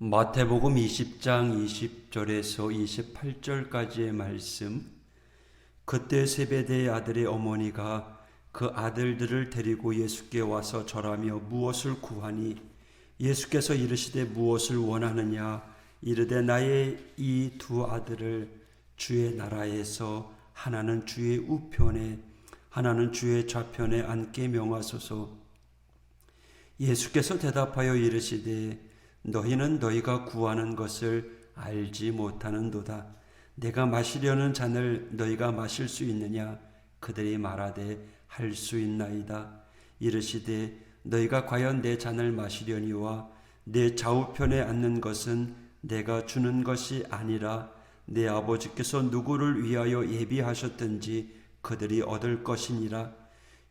마태복음 20장 20절에서 28절까지의 말씀. 그때 세베대의 아들의 어머니가 그 아들들을 데리고 예수께 와서 절하며 무엇을 구하니 예수께서 이르시되 무엇을 원하느냐 이르되 나의 이 두 아들을 주의 나라에서 하나는 주의 우편에 하나는 주의 좌편에 앉게 명하소서. 예수께서 대답하여 이르시되 너희는 너희가 구하는 것을 알지 못하는도다. 내가 마시려는 잔을 너희가 마실 수 있느냐? 그들이 말하되 할 수 있나이다. 이르시되 너희가 과연 내 잔을 마시려니와 내 좌우편에 앉는 것은 내가 주는 것이 아니라 내 아버지께서 누구를 위하여 예비하셨든지 그들이 얻을 것이니라.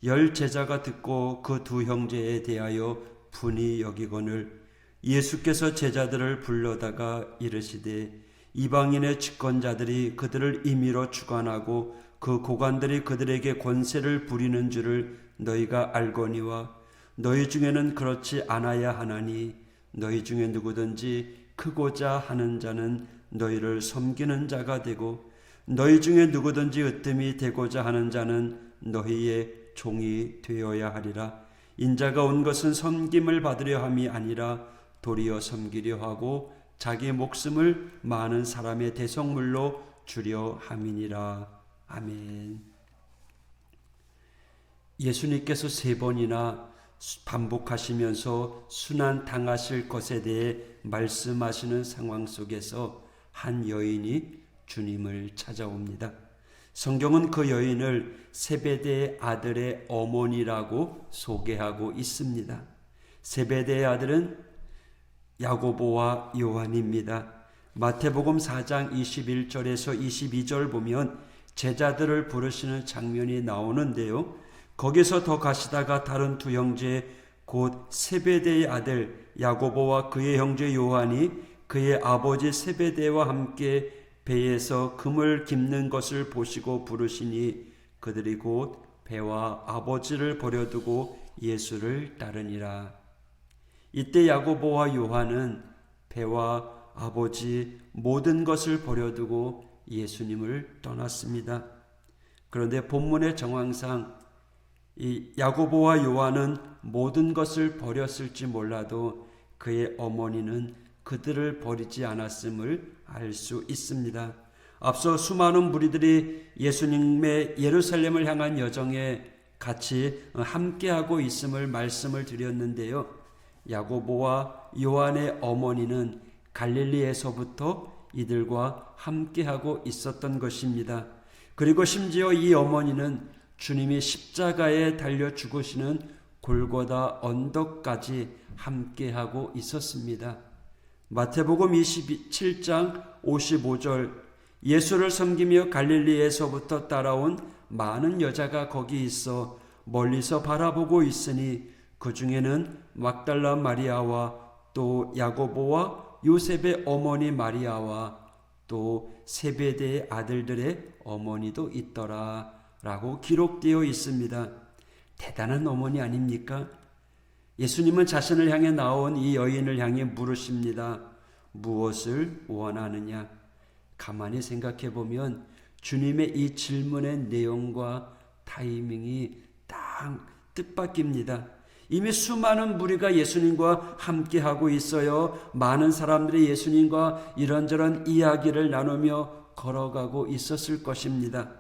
10 제자가 듣고 그 두 형제에 대하여 분이 여기거늘 예수께서 제자들을 불러다가 이르시되 이방인의 집권자들이 그들을 임의로 주관하고 그 고관들이 그들에게 권세를 부리는 줄을 너희가 알거니와 너희 중에는 그렇지 않아야 하나니 너희 중에 누구든지 크고자 하는 자는 너희를 섬기는 자가 되고 너희 중에 누구든지 으뜸이 되고자 하는 자는 너희의 종이 되어야 하리라. 인자가 온 것은 섬김을 받으려 함이 아니라 도리어 섬기려 하고 자기 목숨을 많은 사람의 대속물로 주려 함이니라. 아멘. 예수님께서 3번이나 반복하시면서 순환 당하실 것에 대해 말씀하시는 상황 속에서 한 여인이 주님을 찾아옵니다. 성경은 그 여인을 세베대의 아들의 어머니라고 소개하고 있습니다. 세베대의 아들은 야고보와 요한입니다. 마태복음 4장 21절에서 22절 보면 제자들을 부르시는 장면이 나오는데요. 거기서 더 가시다가 다른 두 형제 곧 세베대의 아들 야고보와 그의 형제 요한이 그의 아버지 세베대와 함께 배에서 금을 깁는 것을 보시고 부르시니 그들이 곧 배와 아버지를 버려두고 예수를 따르니라. 이때 야고보와 요한은 배와 아버지 모든 것을 버려두고 예수님을 떠났습니다. 그런데 본문의 정황상 이 야고보와 요한은 모든 것을 버렸을지 몰라도 그의 어머니는 그들을 버리지 않았음을 알 수 있습니다. 앞서 수많은 무리들이 예수님의 예루살렘을 향한 여정에 같이 함께하고 있음을 말씀을 드렸는데요. 야고보와 요한의 어머니는 갈릴리에서부터 이들과 함께하고 있었던 것입니다. 그리고 심지어 이 어머니는 주님이 십자가에 달려 죽으시는 골고다 언덕까지 함께하고 있었습니다. 마태복음 27장 55절 예수를 섬기며 갈릴리에서부터 따라온 많은 여자가 거기 있어 멀리서 바라보고 있으니 그 중에는 막달라 마리아와 또 야고보와 요셉의 어머니 마리아와 또 세베대의 아들들의 어머니도 있더라 라고 기록되어 있습니다. 대단한 어머니 아닙니까? 예수님은 자신을 향해 나온 이 여인을 향해 물으십니다. 무엇을 원하느냐? 가만히 생각해 보면 주님의 이 질문의 내용과 타이밍이 딱 뜻밖입니다. 이미 수많은 무리가 예수님과 함께하고 있어요. 많은 사람들이 예수님과 이런저런 이야기를 나누며 걸어가고 있었을 것입니다.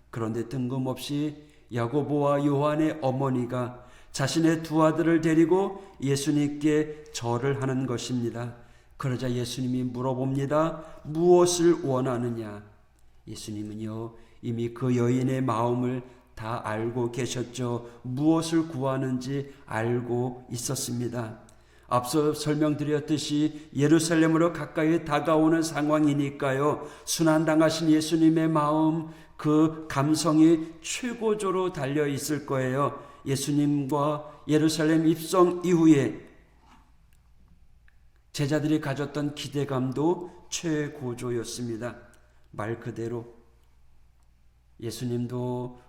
그런데 뜬금없이 야고보와 요한의 어머니가 자신의 두 아들을 데리고 예수님께 절을 하는 것입니다. 그러자 예수님이 물어봅니다. 무엇을 원하느냐? 예수님은요, 이미 그 여인의 마음을 다 알고 계셨죠. 무엇을 구하는지 알고 있었습니다. 앞서 설명드렸듯이 예루살렘으로 가까이 다가오는 상황이니까요. 순환당하신 예수님의 마음, 그 감성이 최고조로 달려 있을 거예요. 예수님과 예루살렘 입성 이후에 제자들이 가졌던 기대감도 최고조였습니다. 말 그대로 예수님도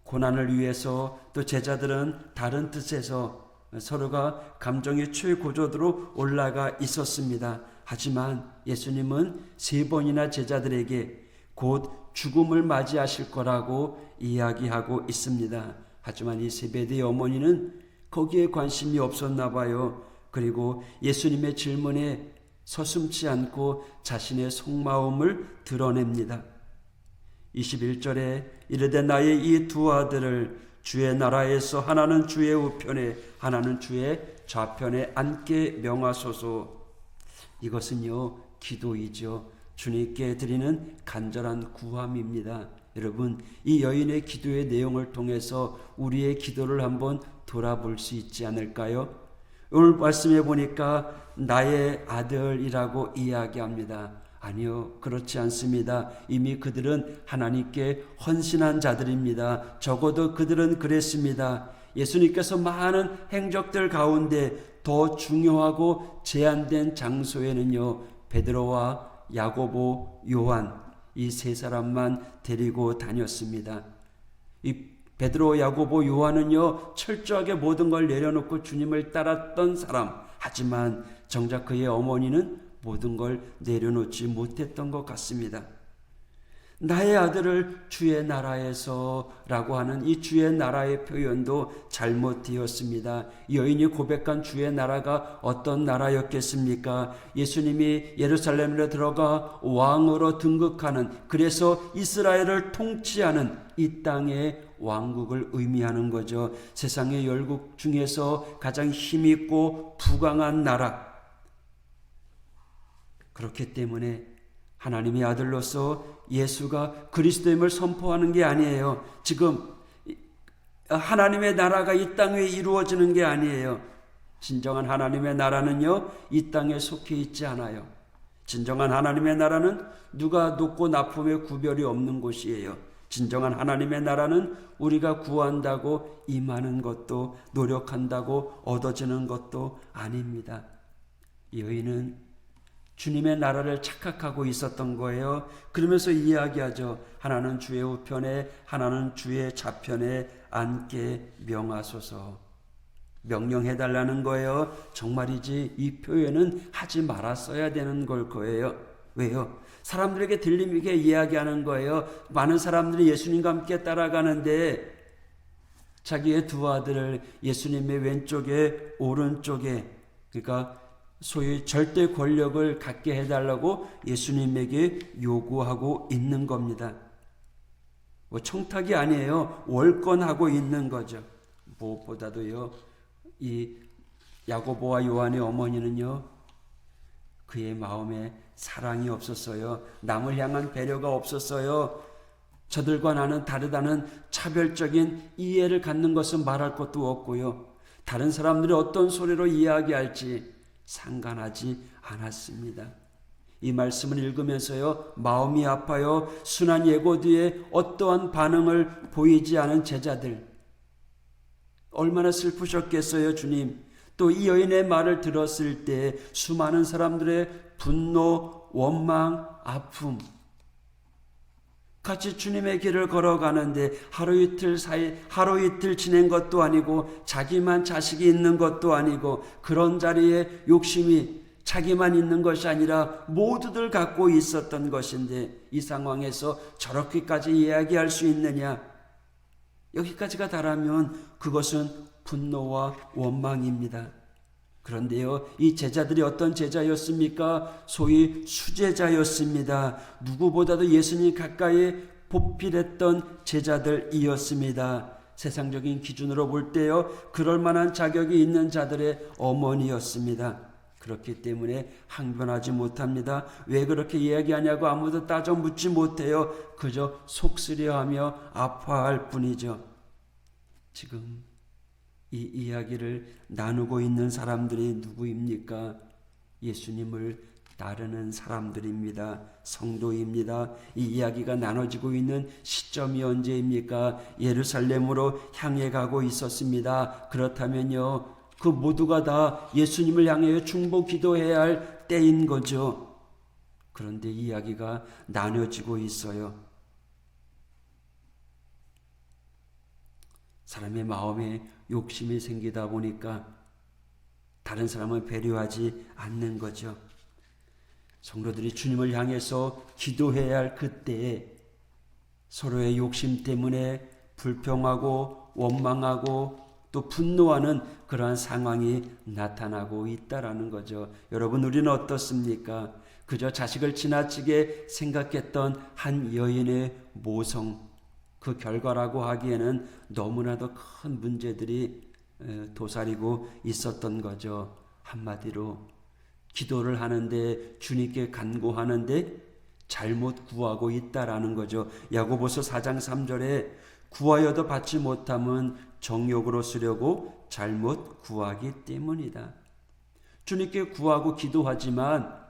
고난을 위해서 또 제자들은 다른 뜻에서 서로가 감정이 최고조로 올라가 있었습니다. 하지만 예수님은 3번이나 제자들에게 곧 죽음을 맞이하실 거라고 이야기하고 있습니다. 하지만 이 세베대의 어머니는 거기에 관심이 없었나 봐요. 그리고 예수님의 질문에 서슴지 않고 자신의 속마음을 드러냅니다. 21절에 이르되 나의 이 두 아들을 주의 나라에서 하나는 주의 우편에 하나는 주의 좌편에 앉게 명하소서. 이것은요 기도이죠. 주님께 드리는 간절한 구함입니다. 여러분, 이 여인의 기도의 내용을 통해서 우리의 기도를 한번 돌아볼 수 있지 않을까요? 오늘 말씀해 보니까 나의 아들이라고 이야기합니다. 아니요, 그렇지 않습니다. 이미 그들은 하나님께 헌신한 자들입니다. 적어도 그들은 그랬습니다. 예수님께서 많은 행적들 가운데 더 중요하고 제한된 장소에는요, 베드로와 야고보, 요한 이 3사람만 데리고 다녔습니다. 이 베드로, 야고보, 요한은요 철저하게 모든 걸 내려놓고 주님을 따랐던 사람. 하지만 정작 그의 어머니는 모든 걸 내려놓지 못했던 것 같습니다. 나의 아들을 주의 나라에서 라고 하는 이 주의 나라의 표현도 잘못되었습니다. 여인이 고백한 주의 나라가 어떤 나라였겠습니까? 예수님이 예루살렘으로 들어가 왕으로 등극하는, 그래서 이스라엘을 통치하는 이 땅의 왕국을 의미하는 거죠. 세상의 열국 중에서 가장 힘있고 부강한 나라. 그렇기 때문에 하나님의 아들로서 예수가 그리스도임을 선포하는 게 아니에요. 지금 하나님의 나라가 이 땅에 이루어지는 게 아니에요. 진정한 하나님의 나라는요 이 땅에 속해 있지 않아요. 진정한 하나님의 나라는 누가 높고 낮음의 구별이 없는 곳이에요. 진정한 하나님의 나라는 우리가 구한다고 임하는 것도 노력한다고 얻어지는 것도 아닙니다. 여인은 주님의 나라를 착각하고 있었던 거예요. 그러면서 이야기하죠. 하나는 주의 우편에 하나는 주의 좌편에 앉게 명하소서. 명령해달라는 거예요. 정말이지 이 표현은 하지 말았어야 되는 걸 거예요. 왜요? 사람들에게 들리게 이야기하는 거예요. 많은 사람들이 예수님과 함께 따라가는데 자기의 두 아들을 예수님의 왼쪽에 오른쪽에, 그러니까 소위 절대 권력을 갖게 해달라고 예수님에게 요구하고 있는 겁니다. 뭐 청탁이 아니에요. 월권하고 있는 거죠. 무엇보다도요, 이 야고보와 요한의 어머니는요, 그의 마음에 사랑이 없었어요. 남을 향한 배려가 없었어요. 저들과 나는 다르다는 차별적인 이해를 갖는 것은 말할 것도 없고요. 다른 사람들이 어떤 소리로 이야기할지 상관하지 않았습니다. 이 말씀을 읽으면서요 마음이 아파요. 순한 예고 뒤에 어떠한 반응을 보이지 않은 제자들, 얼마나 슬프셨겠어요. 주님, 또 이 여인의 말을 들었을 때 수많은 사람들의 분노, 원망, 아픔, 같이 주님의 길을 걸어가는데 하루 이틀 지낸 것도 아니고 자기만 자식이 있는 것도 아니고 그런 자리에 욕심이 자기만 있는 것이 아니라 모두들 갖고 있었던 것인데 이 상황에서 저렇게까지 이야기할 수 있느냐? 여기까지가 달하면 그것은 분노와 원망입니다. 그런데요, 이 제자들이 어떤 제자였습니까? 소위 수제자였습니다. 누구보다도 예수님 가까이 보필했던 제자들이었습니다. 세상적인 기준으로 볼 때요, 그럴 만한 자격이 있는 자들의 어머니였습니다. 그렇기 때문에 항변하지 못합니다. 왜 그렇게 이야기하냐고 아무도 따져 묻지 못해요. 그저 속쓰려하며 아파할 뿐이죠. 지금 이 이야기를 나누고 있는 사람들이 누구입니까? 예수님을 따르는 사람들입니다. 성도입니다. 이 이야기가 나눠지고 있는 시점이 언제입니까? 예루살렘으로 향해 가고 있었습니다. 그렇다면요, 그 모두가 다 예수님을 향해 중보 기도해야 할 때인 거죠. 그런데 이야기가 나눠지고 있어요. 사람의 마음에 욕심이 생기다 보니까 다른 사람을 배려하지 않는 거죠. 성도들이 주님을 향해서 기도해야 할 그때에 서로의 욕심 때문에 불평하고 원망하고 또 분노하는 그러한 상황이 나타나고 있다라는 거죠. 여러분, 우리는 어떻습니까? 그저 자식을 지나치게 생각했던 한 여인의 모성, 그 결과라고 하기에는 너무나도 큰 문제들이 도사리고 있었던 거죠. 한마디로 기도를 하는데, 주님께 간구하는데 잘못 구하고 있다라는 거죠. 야고보서 4장 3절에 구하여도 받지 못함은 정욕으로 쓰려고 잘못 구하기 때문이다. 주님께 구하고 기도하지만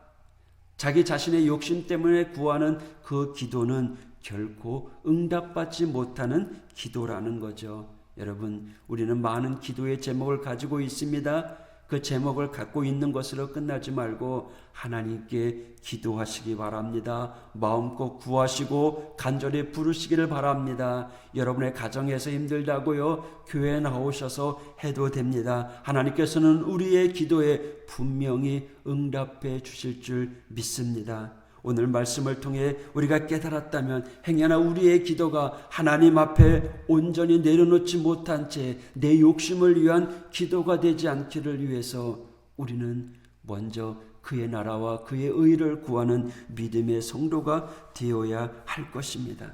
자기 자신의 욕심 때문에 구하는 그 기도는 결코 응답받지 못하는 기도라는 거죠. 여러분, 우리는 많은 기도의 제목을 가지고 있습니다. 그 제목을 갖고 있는 것으로 끝나지 말고 하나님께 기도하시기 바랍니다. 마음껏 구하시고 간절히 부르시기를 바랍니다. 여러분의 가정에서 힘들다고요? 교회에 나오셔서 해도 됩니다. 하나님께서는 우리의 기도에 분명히 응답해 주실 줄 믿습니다. 오늘 말씀을 통해 우리가 깨달았다면 행여나 우리의 기도가 하나님 앞에 온전히 내려놓지 못한 채 내 욕심을 위한 기도가 되지 않기를 위해서 우리는 먼저 그의 나라와 그의 의를 구하는 믿음의 성도가 되어야 할 것입니다.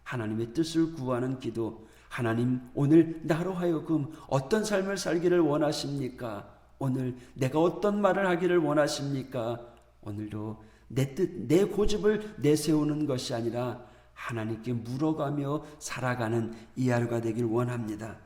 하나님의 뜻을 구하는 기도, 하나님 오늘 나로 하여금 어떤 삶을 살기를 원하십니까? 오늘 내가 어떤 말을 하기를 원하십니까? 오늘도 내 뜻, 내 고집을 내세우는 것이 아니라 하나님께 물어가며 살아가는 이 하루가 되길 원합니다.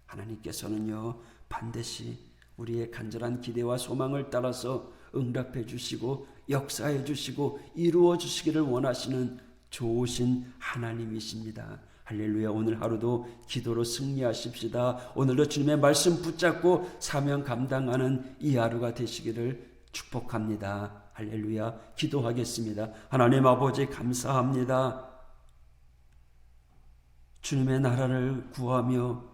하나님께서는요, 반드시 우리의 간절한 기대와 소망을 따라서 응답해 주시고 역사해 주시고 이루어 주시기를 원하시는 좋으신 하나님이십니다. 할렐루야. 오늘 하루도 기도로 승리하십시다. 오늘도 주님의 말씀 붙잡고 사명 감당하는 이 하루가 되시기를 축복합니다. 할렐루야. 기도하겠습니다. 하나님 아버지, 감사합니다. 주님의 나라를 구하며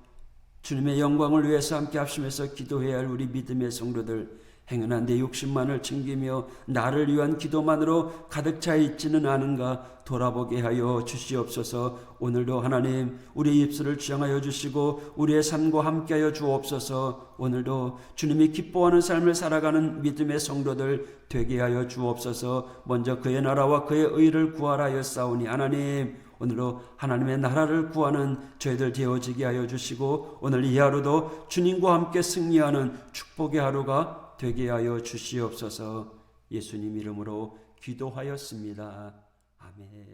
주님의 영광을 위해서 함께 합심해서 기도해야 할 우리 믿음의 성도들, 행여나 내 욕심만을 챙기며 나를 위한 기도만으로 가득 차 있지는 않은가 돌아보게 하여 주시옵소서. 오늘도 하나님 우리의 입술을 주장하여 주시고 우리의 삶과 함께하여 주옵소서. 오늘도 주님이 기뻐하는 삶을 살아가는 믿음의 성도들 되게 하여 주옵소서. 먼저 그의 나라와 그의 의를 구하라 하였사오니 하나님 오늘도 하나님의 나라를 구하는 저희들 되어지게 하여 주시고 오늘 이 하루도 주님과 함께 승리하는 축복의 하루가 되게 하여 주시옵소서. 예수님 이름으로 기도하였습니다. 아멘.